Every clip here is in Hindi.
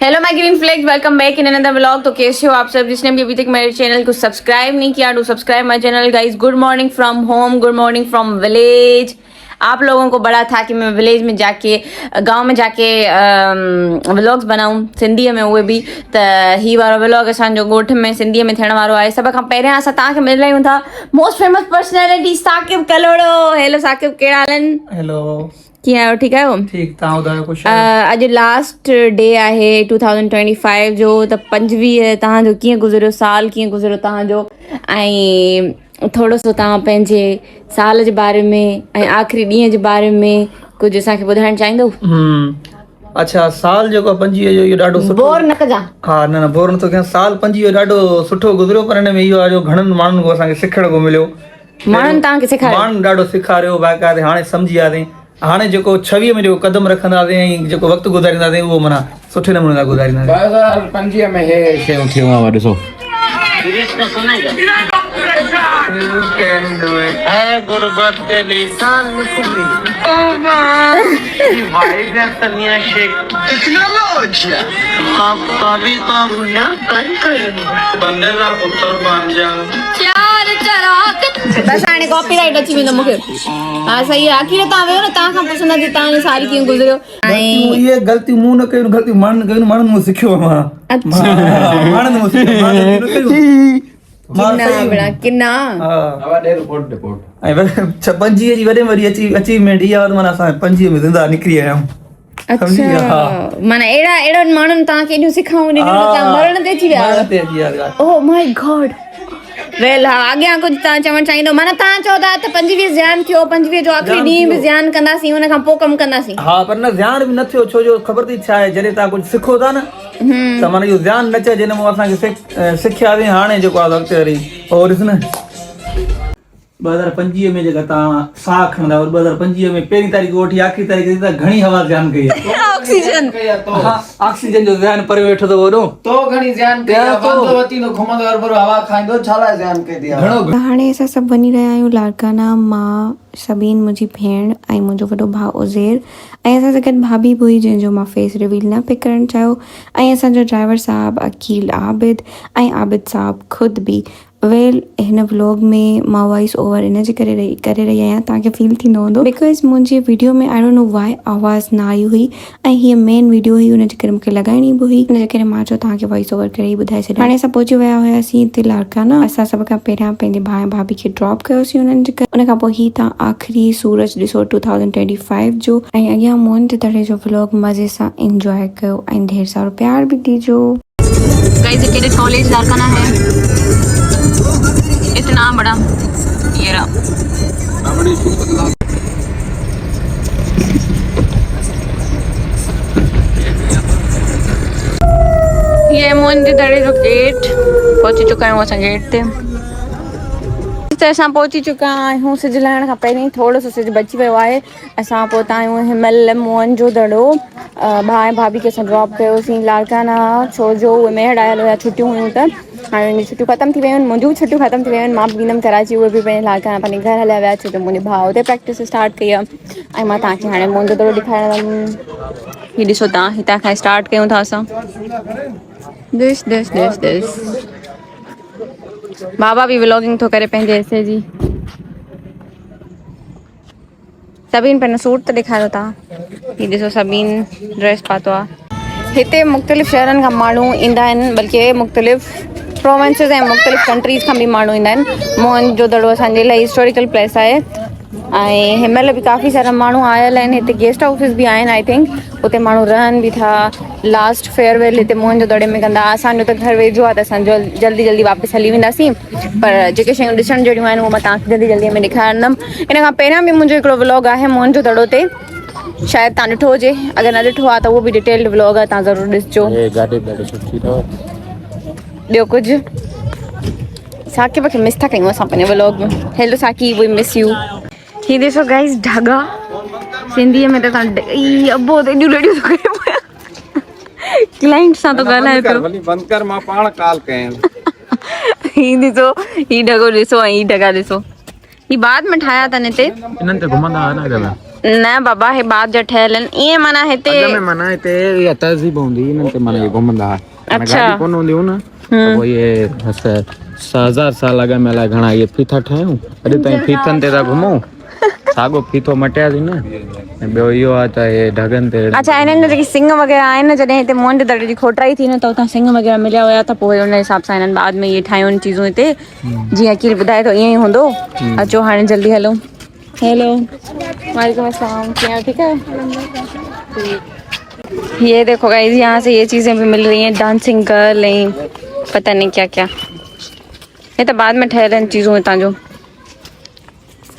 Hello my green flag, welcome back in another vlog. तो कैसे हो आप सब? जिसने भी अभी तक मेरे चैनल को सब्सक्राइब नहीं किया, do subscribe my channel guys. Good morning from home, good morning from village. आप लोगों को बड़ा था कि मैं विलेज में जाके, गांव में जाके व्लॉग्स बनाऊं सिंधी में, उहे भी त ही वारो व्लॉग असांजो ॻोठ में सिंधी में थियण वारो आहे। सभ खां पहिरियां असां तव्हांखे मिल रहियूं था most famous personality Saqib Kalhoro. Hello Saqib, कहिड़ा हाल आहिनि? हेलो, कीअं आहियो? ठीकु आहियो? ठीक, तव्हां ॿुधायो? ख़ुशि आहियो? अॼु लास्ट डे आहे 2025 जो। त 25 तव्हांजो कीअं गुज़रियो, साल कीअं गुज़रियो तव्हांजो, ऐं थोरो सो तव्हां पंहिंजे साल जे बारे में ऐं आख़िरी ॾींहं जे बारे में कुझु असांखे ॿुधाइणु चाहींदो? अच्छा, साल जेको 25 जो इहो ॾाढो सुठो। बोर न कजां। हा, न बोर नथो कयां। साल 25 ॾाढो सुठो गुज़रियो, पर हिन में इहो आहे जो घणनि माण्हुनि को असांखे सिखण को मिलियो। माण्हुनि तव्हांखे सेखारियो? माण्हुनि ॾाढो सेखारियो, बाक़ाइदे हाणे सम्झी वियासीं। हाणे जेको 26 में जेको कदम रखंदासीं ऐं जेको वक़्तु गुज़ारींदासीं उहो माना सुठे नमूने सां गुज़ारींदासीं। 2025 में हे शयूं थियूं आहे ॾिसो। बस हाणे कॉपीराइट अची वेंदो मूंखे। हा सही आहे। आख़िर तव्हां वियो न, तव्हां खां पुछंदासीं तव्हांजो साल कीअं गुज़रियो। ऐं इहे ग़लतियूं मूं न कयूं, ग़लतियूं माण्हुनि मूं सिखियो मां। माण्हुनि मूं सिखियो किना ऐं 25 जी वॾे में वॾी अचीवमेंट इहा माना असां 25 में ज़िंदा निकिरी आया आहियूं। अच्छा, माना अहिड़नि माण्हुनि तव्हांखे एॾियूं सिखाऊं ॾिनियूं तव्हां मरण ते अची विया। Oh my God. वेल, हा, अॻियां कुझु तव्हां चवणु चाहींदो? माना तव्हां चओ था त 25 ज़्यान थियो, 25 जो आख़िरी ॾींहुं बि ज़्यान कंदासीं, हुन खां पोइ कमु कंदासीं। हा, पर न ज़्यान बि न थियो, छो जो ख़बर थी छा आहे, जॾहिं तव्हां कुझु सिखो था न त माना इहो ज़्यान न चए, जिन मां असांखे सिखियासीं। हाणे जेको आहे अॻिते वरी पोइ ॾिस न 2025 में जेका तव्हां साह खणंदा 2025 में पहिरीं तारीख़ वठी आख़िरी तारीख़ ताईं घणी हवा ध्यानु कई आहे। ऑक्सीजन ऑक्सीजन जो ध्यानु पर वेठो तो वॾो तो घणी ध्यान कई आहे। बंदो वती नो घुमंदो हर हवा खाईंदो, छाला ध्यान कई दिया। हाणे असां सभु वञी रहिया आहियूं लाड़काना। मां, सबीन, मुंहिंजी भेण ऐं मुंहिंजो वॾो भाउ उज़ैर, ऐं असां सां गॾु भाभी बि हुई जंहिंजो मां फेस रिवील न पिक करणु चाहियो, ऐं असांजो ड्राइवर साहब अकील आबिद ऐं आबिद साहब ख़ुदि बि। वेल, हिन व्लॉग में मां वॉइस ओवर इन जे करे रही आहियां, तव्हांखे फील थींदो हूंदो बिकॉज़ मुंहिंजी वीडियो में आई डोंट नो वाई आवाज़ न आई हुई, ऐं हीअ मेन वीडियो हुई, हुन जे करे मूंखे लॻाइणी बि हुई। हुन जे करे मां चयो तव्हांखे वॉइस ओवर करे ई ॿुधाए छॾियां। हाणे असां पहुची विया हुआसीं हिते लाड़काना। असां सभ खां पहिरियां पंहिंजे भाउ ऐं भाभी खे ड्रॉप कयोसीं हुननि जे करे। उन खां पोइ ही तव्हां आख़िरी सूरज ॾिसो 2025 जो, ऐं अॻियां मोहन जे दड़े जो व्लॉग मज़े सां इंजॉय कयो ऐं ढेर सारो प्यार भी दीजो। गाइस, ये कैडेट कॉलेज लाड़काना है, इतना बड़ा। ये रहा। ये मोहन जे दड़े जो गेट पहुची चुका आहियूं असां गेट ते। त असां पहुची चुका आहियूं। सिज लहण खां पहिरीं थोरो सो सिज बची वियो आहे। असां पहुता आहियूं हिनमहिल मोहन जो दड़ो। भाउ ऐं भाभी खे असां ड्रॉप कयोसीं लाड़काना, छो जो उहे मेहर आयल हुया, छुटियूं हुयूं त हाणे उनजी छुटियूं ख़तमु थी वियूं आहिनि। मुंहिंजूं छुटियूं ख़तमु थी वियूं आहिनि। मां बि वेंदमि कराची, उहे बि पंहिंजे लाड़काना पंहिंजे घर हलिया विया, छो जो मुंहिंजे भाउ हुते प्रैक्टिस स्टार्ट कई आहे। ऐं मां तव्हांखे हाणे मोहन जो दड़ो ॾेखारींदमि। हीअ ॾिसो तव्हां, हितां खां स्टार्ट कयूं था असां। दिस बाबा भी व्लॉगिंग तो करे पंहिंजे हिसे जी। सबीन पंहिंजो सूट त ॾेखारियो तव्हां। हीअ ॾिसो सबीन ड्रेस पातो आहे। हिते मुख़्तलिफ़ शहरनि खां माण्हू ईंदा आहिनि, बल्कि मुख़्तलिफ़ प्रोविंसिस ऐं मुख़्तलिफ़ कंट्रीज़ खां बि माण्हू ईंदा आहिनि। मोहन जो दड़ो असांजे लाइ हिस्टोरिकल प्लेस आहे, ऐं हिनमहिल बि काफ़ी सारा माण्हू आयल आहिनि। हिते गेस्ट हाउसिस बि आहिनि, आई थिंक उते माण्हू रहनि बि था। लास्ट फेयरवेल हिते मोहन जो दड़े में कंदा। असांजो त घर वेझो आहे त असां जल्दी वापसि हली वेंदासीं, पर जेके शयूं ॾिसण जहिड़ियूं आहिनि उहो मां तव्हांखे जल्दी में ॾेखारींदमि। इन खां पहिरियां बि मुंहिंजो हिकिड़ो व्लॉग आहे मोहन जो दड़ो ते, शायदि तव्हां ॾिठो हुजे। अगरि न ॾिठो आहे त उहो बि डिटेल्ड व्लॉग आहे, तव्हां ज़रूरु ॾिसिजो। ॿियो कुझु साकिब खे मिस था कयूं असां पंहिंजे व्लॉग में। हेलो साकी, वी मिस यू। ही ॾिसो गाइस, ढगा सिंधीअ में त तव्हां अबो त एॾियूं रेडियो थो करे पिया। क्लाइंट सां तो ॻाल्हाए पियो। बंदि कर, मां पाण कॉल कयनि। ही ॾिसो, ही ढगो ॾिसो ऐं ही ढगा ॾिसो। ही बाद में ठाहिया अथनि हिते। इन्हनि ते घुमंदा न न बाबा हे बात जो ठहियल आहिनि ईअं माना हिते अॻ में माना हिते इहा तहज़ीब हूंदी हिननि ते माना इहे घुमंदा हुआ अच्छा। गाॾी कोन हूंदी हुयूं न त पोइ इहे 6000 साल अॻ में अलाए घणा इहे फीथा ठाहियूं अॼु ताईं फीथनि ते था घुमूं साॻो फीथो मटियासीं न ऐं ॿियो इहो आहे त इहे ढगनि ते अच्छा हिननि जो जेकी सिंग वग़ैरह आहिनि न जॾहिं हिते मोहन जो दड़े जी खोटाई थी न त उतां सिंग वग़ैरह मिलिया हुया त पोइ हुन हिसाब सां हिननि बाद में इहे ठाहियूं आहिनि चीज़ूं हिते जीअं अकील ॿुधाए थो ईअं ई हूंदो। अचो हाणे जल्दी हलो। हेलो वालेकुम अस्सलाम क्या ठीक है। ये देखो गाइस यहाँ से ये चीज़ें भी मिल रही हैं डांसिंग गर्ल ऐं पता नहीं क्या क्या ये तो बाद में ठहियल आहिनि चीज़ूं हितां जो।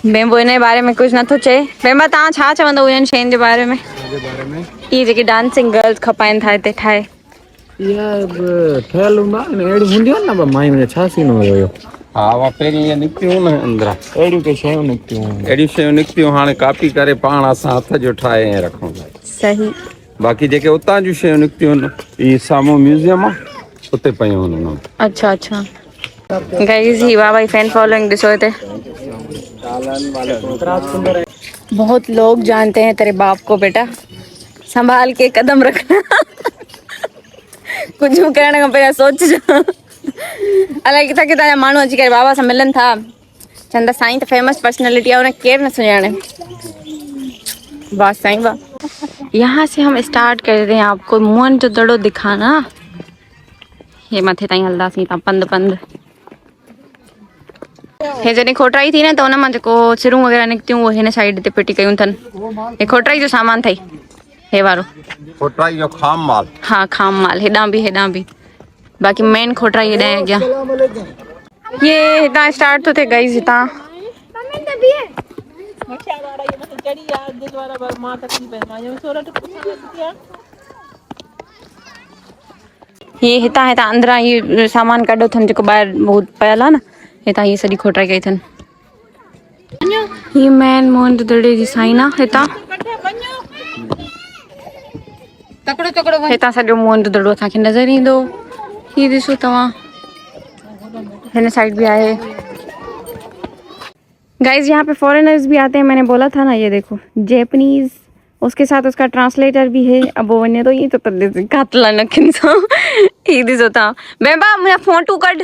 बेम्बो इन जे बारे में कुझु नथो चए। बेम्बा तव्हां छा चवंदव इन्हनि शयुनि जे बारे में इहे जेकी डांसिंग गर्ल्स खपाइनि था हिते ठाहे इहा ठहियल हूंदा आहिनि अहिड़ी हूंदियूं आहिनि न मायूं में छा सीन हुयो इहो हा उहा पहिरीं इहे निकितियूं न अंदरां अहिड़ियूं के शयूं निकितियूं अहिड़ियूं शयूं निकितियूं हाणे कापी करे पाण असां हथ जो ठाहे ऐं रखूं सही। बाक़ी जेके उतां जूं शयूं निकितियूं आहिनि इहे साम्हूं म्यूज़ियम आहे उते पयूं हुन। अच्छा अच्छा गाइस ही वाह भाई फैन फॉलोइंग ॾिसो हिते बहुत लोग जानते हैं तेरे बाप को बेटा संभाल के कदम रखना कुछ भी करण खां पहिरियों सोचिजो अलाए किथां किथां जा माण्हू अची करे बाबा सां मिलनि था चवनि था साईं त फेमस पर्सनैलिटी आहे उन केरु न सुञाणे। वाह साईं वाह। यहाँ से हम स्टार्ट कर रहे हैं आपको मोहन जो दड़ो दिखाना। हे मथे ताईं हलंदासीं था पंधु पंधु। हे जॾहिं खोटाई थी न त उन मां जेको सिरूं वग़ैरह निकितियूं उहे हिन साइड ते फिटी कयूं अथनि। हे खोटाई जो सामान अथई हे वारो खोटाई जो खाम माल। हाँ खाम माल हेॾां बि बाक़ी मेन खोटाई हेॾां अॻियां ये हितां स्टार्ट थो थिए गाइस हितां ये हितां हितां अंदरां इहे सामान कढो अथनि जेको ॿाहिरि बहुत पियल आहे न हितां हीअ सॼी खोटाई कई अथनि। हीअ मेन मोहन जो दड़े जी साइन आहे हितां हितां सॼो मोहन जो दड़ो असांखे नज़र ईंदो। हीअ ॾिसो तव्हां हिन साइड भी आहे। गाइस यहाँ पे फॉरेनर्स भी आते हैं मैंने बोला था ना ये देखो जैपनीज उसके साथ उसका ट्रांसलेटर भी है। अब वो वञे तो ये तो कातला नखिन सां हीअ ॾिसो तव्हां बेबा मुंहिंजा फोटू कढ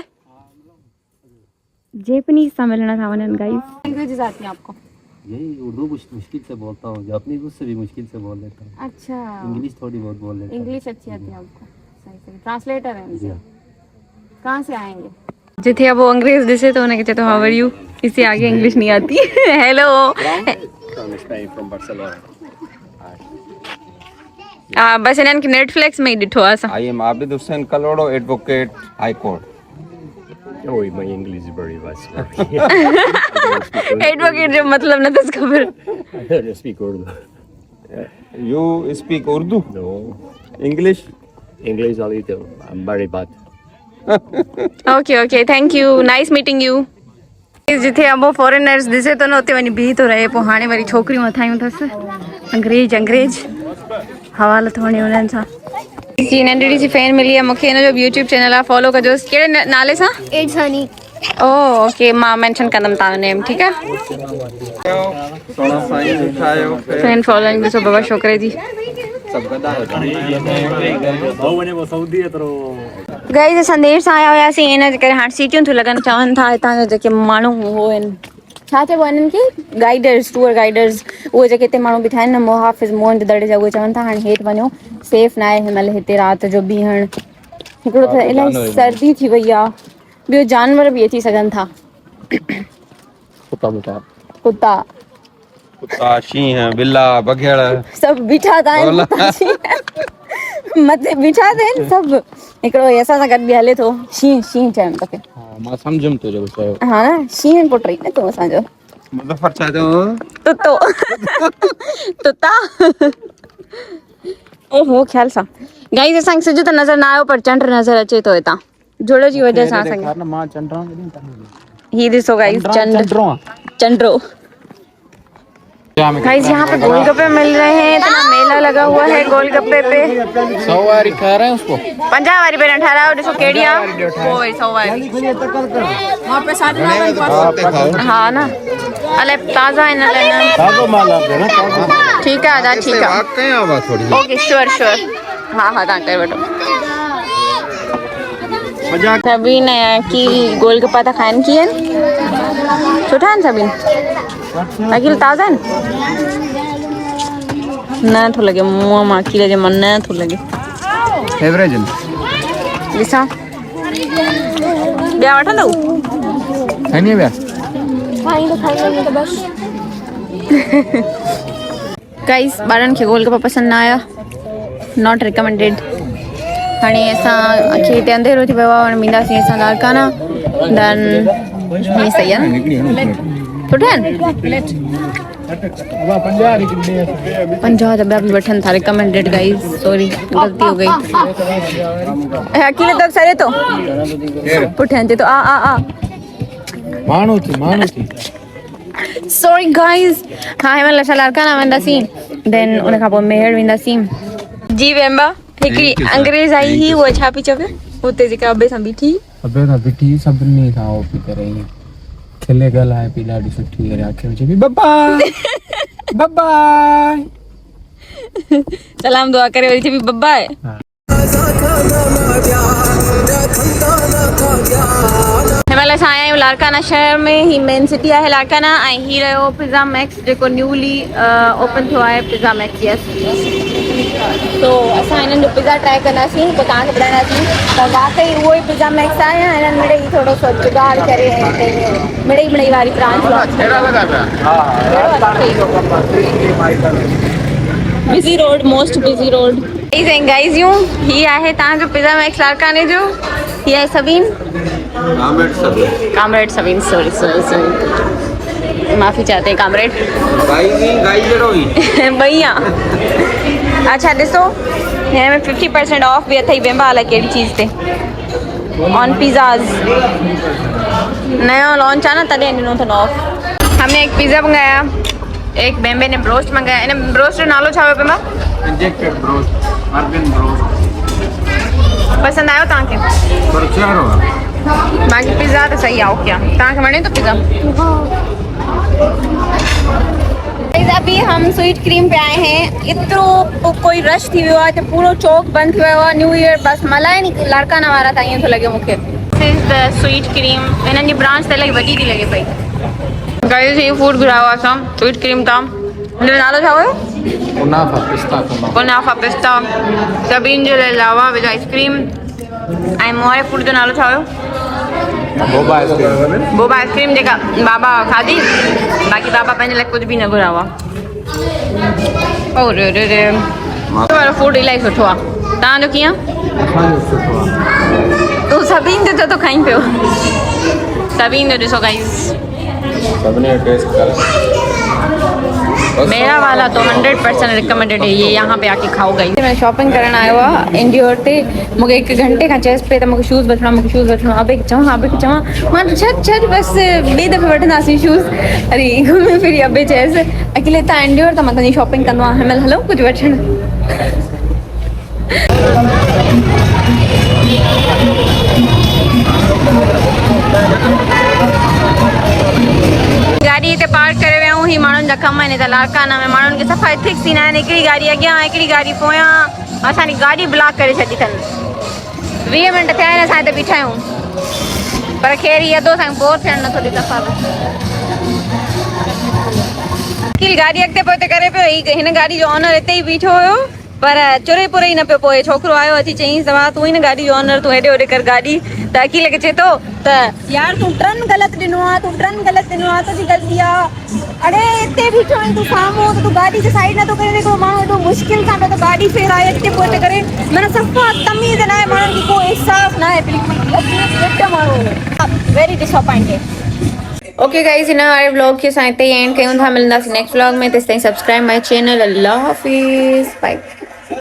जैपनीज सां मिलण था वञनि गाइस। लैंग्वेजेस आती हैं आपको? यही उर्दू मुश्किल से बोलता हूँ जापनीज उससे भी मुश्किल से बोल लेता हूँ। अच्छा इंग्लिश थोड़ी बहुत बोल लेता हूँ। इंग्लिश अच्छी आती है आपको? सही ट्रांसलेटर है इनसे। कहाँ से आएंगे? जिथे अब वो अंग्रेज दिसे तो उन्हें कहते हाउ आर यू इससे आगे इंग्लिश नहीं आती। हेलो बस इन्हनि खे नेटफ्लिक्स में ही ॾिठो आहे असां। I am Abid Hussain Kalhoro advocate high court. Oh, my English is very bad. Advocate जो मतलब न अथसि ख़बर। I don't speak Urdu. You speak Urdu? No, English? English a little. I'm very bad. Okay thank you nice meeting you. जिथे अब वो फॉरेनर्स ॾिसे थो न उते वञी बीह थो रहे पोइ हाणे वरी छोकिरियूं मथायूं अथसि अंग्रेज हवालो थो वणे उन्हनि सां। जी नंढड़ी सी फैन मिली आहे मूंखे हिन जो यूट्यूब चैनल आहे फॉलो कजोसि कहिड़े नाले सां? इट्स हनी। ओके मां मेंशन कंदमि तव्हां नेम ठीकु आहे। सोना साईं उठायो फैन फॉलोइंग ॾिसो बाबा छोकिरे जी। गाइस असां देरि सां आया हुयासीं इन जे करे हाणे सीटियूं थियूं लॻनि चवनि था हितां जा जेके माण्हू उहो आहिनि छा चइबो आहे हिननि खे गाइडर्स टूर गाइडर्स उहे जेके हिते माण्हू बीठा आहिनि न मुहाफ़िज़ मोहन जो दड़े जा उहे चवनि था हाणे हेठि वञो सेफ न आहे हिनमहिल हिते राति जो बीहण। हिकिड़ो त इलाही सर्दी थी वई आहे ॿियो जानवर बि अची सघनि था कुता शींहं बिला बघेड़ सभु बीठा था आहिनि मथे बीठा था आहिनि सभु। हिकिड़ो असां सां गॾु बि हले थो शींहं चवनि तोखे। मां सम्झुमि तो जेको चयो। हा न शींहं पुट ई न तूं असांजो मुज़फ़र छा चयो? तुता ओहो ख़्याल सां गाइस असांखे सिज त नज़र न आयो पर चंड नज़र अचे थो हितां जुड़ जी वजह सां असांखे। मां चंड्रो ही ॾिसो गाइस चंड्रो गाइस यहाँ पे गोलगप्पे मिल रहे हैं, इतना मेला लगा हुआ है गोलगप्पे पे। 100 वारी खा रहे हैं उसको। 50 वारी पे ठहरा हो डिसो केड़िया ओए 100 वारी वहां पे साथ हां ना अले ताजा है ना लेना ताजो माल आप है ना। ठीक है आजा ठीक है कहीं आवा थोड़ी ओके श्योर हां ता कर बेटो सभी ने की गोलगप्पा था खान की है सुठा है सभी अकिल ताजा है ना तो लगे मुंह में अकिल जे मन ना तो लगे एवरेज ॾिसां ॿिया वठंदव है नहीं बया गाइस ॿारनि खे गोलगप्पा पसंदि न आया नॉट रिकमेंडेड। हाणे असां अखि हिते अंधेरो थी वियो आहे हाणे वेंदासीं असां लारकाना देन हीअं सही आहे न सुठा आहिनि 50 त ॿिया बि वठनि था रिकमेंडेड गाइस सॉरी गलती हो गई अकेले तक सरे तो पुठियां ते तो आ माण्हू थी सॉरी गाइस हाँ हिन असां लारकाना वेंदासीं देन उन खां पोइ मेहर वेंदासीं जी वेंबा हिकिड़ी अंग्रेज आई ही वो छा पई चवे हुते जेका अबे सां बीठी सभिनी खां ओ पई करे खिले ॻाल्हाए पई ॾाढी सुठी करे आखिर चई बाय बाय सलाम दुआ करे वरी चई बाय हिमल असां आया आहियूं लारकाना शहर में ही मेन सिटी आहे लारकाना ऐं ही रहियो पिज़्ज़ा मैक्स जेको न्यूली ओपन थियो आहे पिज़्ज़ा मैक्स यस तो असां हिननि जो पिज़्ज़ा ट्राई कंदासीं पोइ तव्हांखे ॿुधाईंदासीं त वाकई उहो ई पिज़्ज़ा मैक्स आहे या हिननि मिड़ई थोरो सो जुगाड़ करे मिड़ई वारी branch busy road most busy road guys यूं ही आहे तव्हांजो पिज़्ज़ा मैक्स लारकाने जो ही आहे सबीन कामरेड सबीन सॉरी माफ़ी चाहते हैं कामरेड भैया अच्छा ॾिसो हिन में 50% ऑफ भी अथई बेंबा अलाए कहिड़ी चीज़ ते ऑन पिज़्ज़ाज़ नयो लॉन्च आहे न तॾहिं ॾिनो अथनि ऑफ हमने एक पिज़्ज़ा मंगाया एक बेम्बे ने ब्रोस्ट मंगाया इन ब्रोस्ट जो नालो छा हुयो बेंबा इंजेक्टेड ब्रोस्ट अर्गन ब्रोस्ट पसंदि आयो तव्हांखे पर चारो बाक़ी पिज़्ज़ा त सही आहे ओके तव्हांखे वणे थो पिज़्ज़ा अभी हम स्वीट क्रीम पे आए हैं इतरो कोई रश थी वियो आहे त पूरो चौक बंद थी वियो आहे न्यू ईयर बस मलाई नी लारकाना वारा था ईअं थो लॻे मूंखे this is the sweet cream हिननि जी ब्रांच त इलाही वॾी थी लॻे पई गाइस ये फूड घुरायो आहे असां स्वीट क्रीम तां हिनजो नालो छा हुयो कुनाफा पिस्ता सभिनि जे लाइ लावा विद आइस्क्रीम ऐं मोए फूड जो नालो छा हुयो बोबा आइस्क्रीम जेका बाबा खाधी बाक़ी बाबा पंहिंजे लाइ कुझु बि न घुरायो आहे वारो फूड इलाही सुठो आहे तव्हांजो कीअं तूं सभिनि जो थो खाई पियो सभिनि जो ॾिसो गाइस मेरा वाला तो 100% रिकमेंडेड है ये यहाँ पे आके खाओ गई मैं शॉपिंग करन आयो आहे इंडियोर ते मूंखे 1 घंटे खां चएसि पे त मूंखे शूज़ वठणा अबे चवां मां छॾ बस ॿिए दफ़े वठंदासीं शूज़ अरे घुमी फिरी अबे चएसि अकेले तव्हां इंडियोर त मां तव्हांजी शॉपिंग कंदो आहियां हिन महिल हलो कुझु वठणु गाड़ी हिते पार्क करे विया आहियूं ही माण्हुनि जा कम आहिनि हिते लारकाना में माण्हुनि खे सफ़ा एथिक्स ईंदा आहिनि हिकिड़ी गाॾी अॻियां हिकिड़ी गाॾी पोयां असांजी गाॾी ब्लॉक करे छॾी अथनि 20 मिंट थिया आहिनि असां हिते बीठा आहियूं पर ख़ैर इहो अधो असांखे बोर थियणु नथो ॾिए सफ़ा बि गाॾी अॻिते पोइ करे पियो हिन गाॾी जो ऑनर हिते ई बीठो हुयो पर चुरे पुरे ई न पियो पोइ छोकिरो आयो अची चईं तव्हां तूं ई न गाॾी जो ऑनर तूं हेॾे होॾे कर गाॾी त अकील खे चए थो त यार तूं टर्न ग़लति ॾिनो आहे तुंहिंजी ग़लती आहे अड़े हिते बीठो आहीं तूं साम्हूं त तूं गाॾी जे साइड नथो करे हिकिड़ो माण्हू हेॾो मुश्किल सां पियो त गाॾी फेराए अॻिते पोइ करे माना सफ़ा तमीज़ न आहे माण्हुनि खे कोई अहसासु न आहे बिल्कुलु माण्हू वेरी डिसअपॉइंटेड ओके गाइस हिन वारे व्लॉग खे असां हिते ई एंड कयूं था मिलंदासीं नेक्स्ट व्लॉग में तेसिताईं सब्सक्राइब माय चैनल अल्लाह हाफिज़ बाय